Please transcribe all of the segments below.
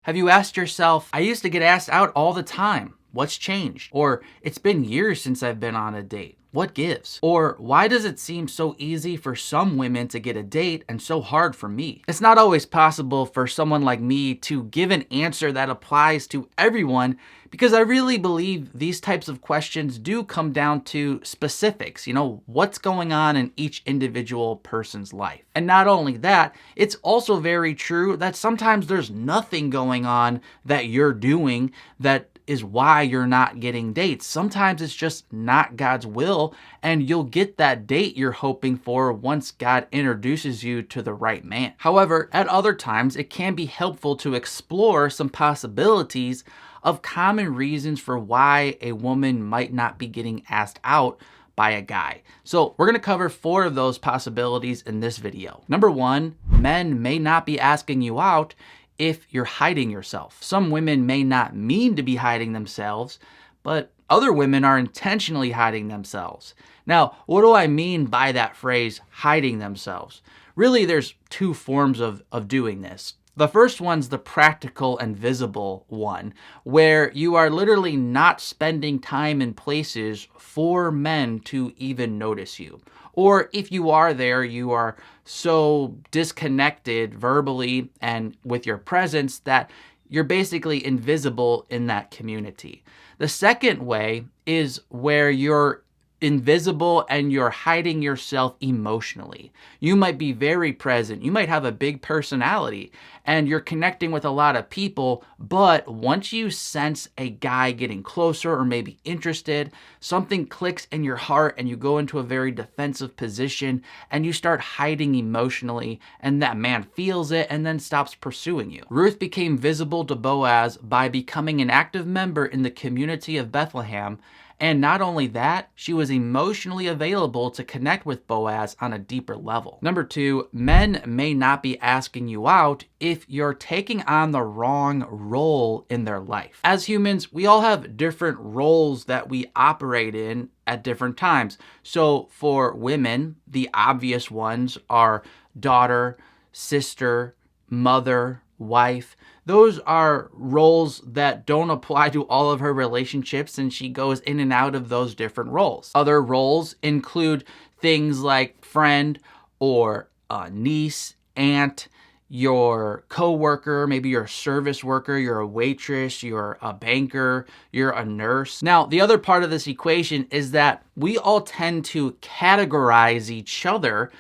Have you asked yourself, I used to get asked out all the time. What's changed? Or it's been years since I've been on a date. What gives? Or why does it seem so easy for some women to get a date and so hard for me? It's not always possible for someone like me to give an answer that applies to everyone, because I really believe these types of questions do come down to specifics, what's going on in each individual person's life. And not only that, it's also very true that sometimes there's nothing going on that you're doing that is why you're not getting dates. Sometimes it's just not God's will, and you'll get that date you're hoping for once God introduces you to the right man. However, at other times, it can be helpful to explore some possibilities of common reasons for why a woman might not be getting asked out by a guy. So we're going to cover 4 of those possibilities in this video. Number 1, men may not be asking you out if you're hiding yourself. Some women may not mean to be hiding themselves, but other women are intentionally hiding themselves. Now, what do I mean by that phrase, hiding themselves? Really, there's 2 forms of doing this. The first one's the practical and visible one, where you are literally not spending time in places for men to even notice you. Or if you are there, you are so disconnected verbally and with your presence that you're basically invisible in that community. The second way is where you're invisible and you're hiding yourself emotionally. You might be very present. You might have a big personality and you're connecting with a lot of people, but once you sense a guy getting closer or maybe interested, something clicks in your heart and you go into a very defensive position and you start hiding emotionally, and that man feels it and then stops pursuing you. Ruth became visible to Boaz by becoming an active member in the community of Bethlehem. And not only that, she was emotionally available to connect with Boaz on a deeper level. Number 2, men may not be asking you out if you're taking on the wrong role in their life. As humans, we all have different roles that we operate in at different times. So for women, the obvious ones are daughter, sister, mother, wife. Those are roles that don't apply to all of her relationships, and she goes in and out of those different roles. Other roles include things like friend or niece, aunt, your coworker, maybe you're a service worker, you're a waitress, you're a banker, you're a nurse. Now, the other part of this equation is that we all tend to categorize each other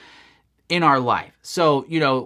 in our life. So,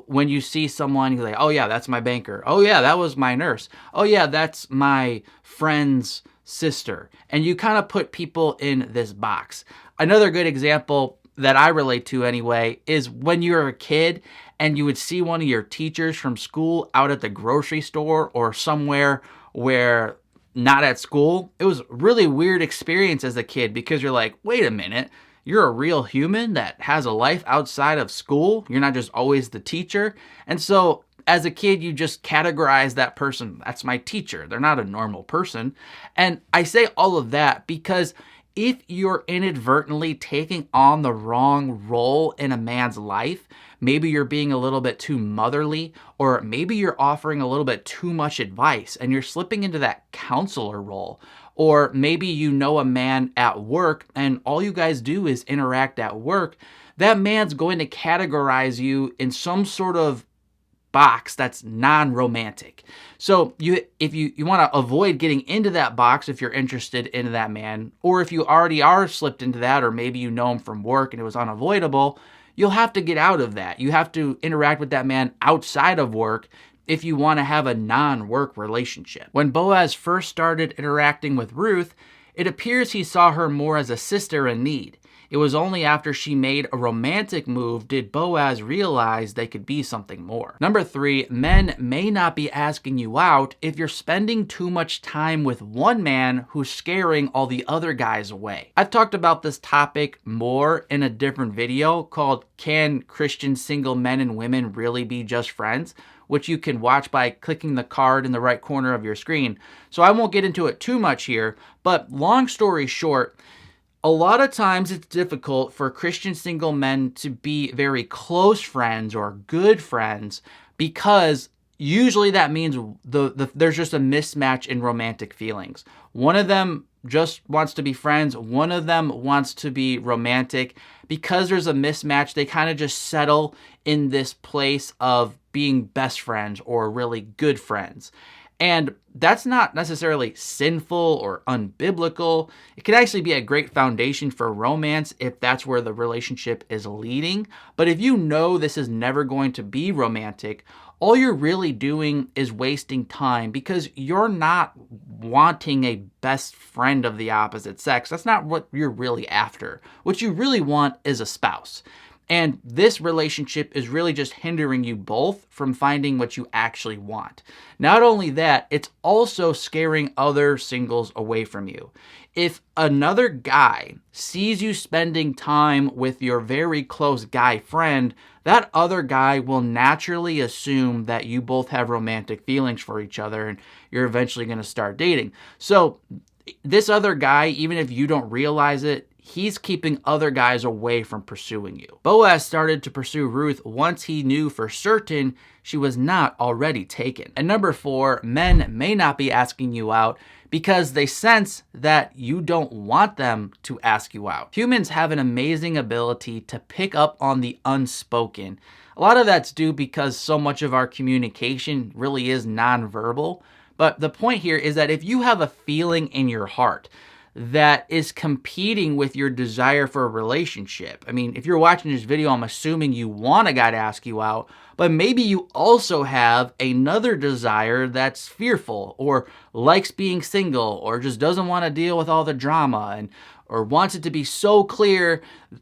when you see someone, you're like, oh yeah, that's my banker. Oh yeah, that was my nurse. Oh yeah, that's my friend's sister. And you kind of put people in this box. Another good example that I relate to anyway is when you were a kid and you would see one of your teachers from school out at the grocery store or somewhere where not at school. It was a really weird experience as a kid because you're like, wait a minute, you're a real human that has a life outside of school. You're not just always the teacher. And so as a kid, you just categorize that person. That's my teacher. They're not a normal person. And I say all of that because if you're inadvertently taking on the wrong role in a man's life, maybe you're being a little bit too motherly, or maybe you're offering a little bit too much advice and you're slipping into that counselor role. Or maybe you know a man at work and all you guys do is interact at work. That man's going to categorize you in some sort of box that's non-romantic. So if you want to avoid getting into that box if you're interested in that man, or if you already are slipped into that, or maybe you know him from work and it was unavoidable, you'll have to get out of that. You have to interact with that man outside of work if you want to have a non-work relationship. When Boaz first started interacting with Ruth, it appears he saw her more as a sister in need. It was only after she made a romantic move did Boaz realize they could be something more. Number 3, men may not be asking you out if you're spending too much time with one man who's scaring all the other guys away. I've talked about this topic more in a different video called Can Christian Single Men and Women Really Be Just Friends?, which you can watch by clicking the card in the right corner of your screen. So I won't get into it too much here, but long story short, a lot of times it's difficult for Christian single men to be very close friends or good friends because usually that means there's just a mismatch in romantic feelings. One of them just wants to be friends. One of them wants to be romantic. Because there's a mismatch, they kind of just settle in this place of being best friends or really good friends. And that's not necessarily sinful or unbiblical. It can actually be a great foundation for romance if that's where the relationship is leading. But if you know this is never going to be romantic, all you're really doing is wasting time because you're not wanting a best friend of the opposite sex. That's not what you're really after. What you really want is a spouse. And this relationship is really just hindering you both from finding what you actually want. Not only that, it's also scaring other singles away from you. If another guy sees you spending time with your very close guy friend, that other guy will naturally assume that you both have romantic feelings for each other and you're eventually going to start dating. So this other guy, even if you don't realize it, he's keeping other guys away from pursuing you. Boaz started to pursue Ruth once he knew for certain she was not already taken. And number 4, men may not be asking you out because they sense that you don't want them to ask you out. Humans have an amazing ability to pick up on the unspoken. A lot of that's due because so much of our communication really is nonverbal. But the point here is that if you have a feeling in your heart that is competing with your desire for a relationship. I mean, if you're watching this video, I'm assuming you want a guy to ask you out, but maybe you also have another desire that's fearful or likes being single or just doesn't want to deal with all the drama or wants it to be so clear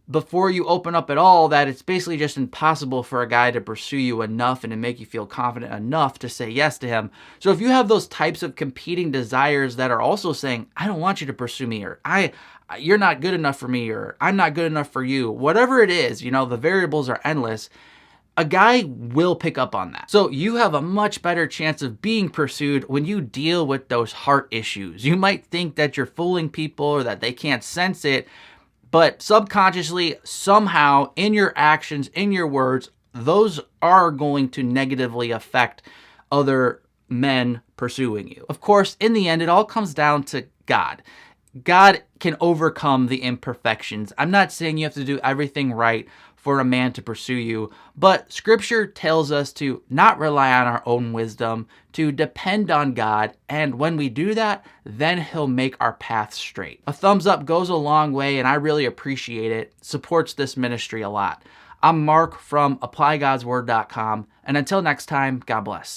before you open up at all that it's basically just impossible for a guy to pursue you enough and to make you feel confident enough to say yes to him. So if you have those types of competing desires that are also saying, I don't want you to pursue me, or you're not good enough for me, or I'm not good enough for you, whatever it is, the variables are endless. A guy will pick up on that. So you have a much better chance of being pursued when you deal with those heart issues. You might think that you're fooling people or that they can't sense it, but subconsciously, somehow, in your actions, in your words, those are going to negatively affect other men pursuing you. Of course, in the end, it all comes down to God. God can overcome the imperfections. I'm not saying you have to do everything right for a man to pursue you, but Scripture tells us to not rely on our own wisdom, to depend on God, and when we do that, then He'll make our path straight. A thumbs up goes a long way, and I really appreciate it. Supports this ministry a lot. I'm Mark from ApplyGodsWord.com, and until next time, God bless.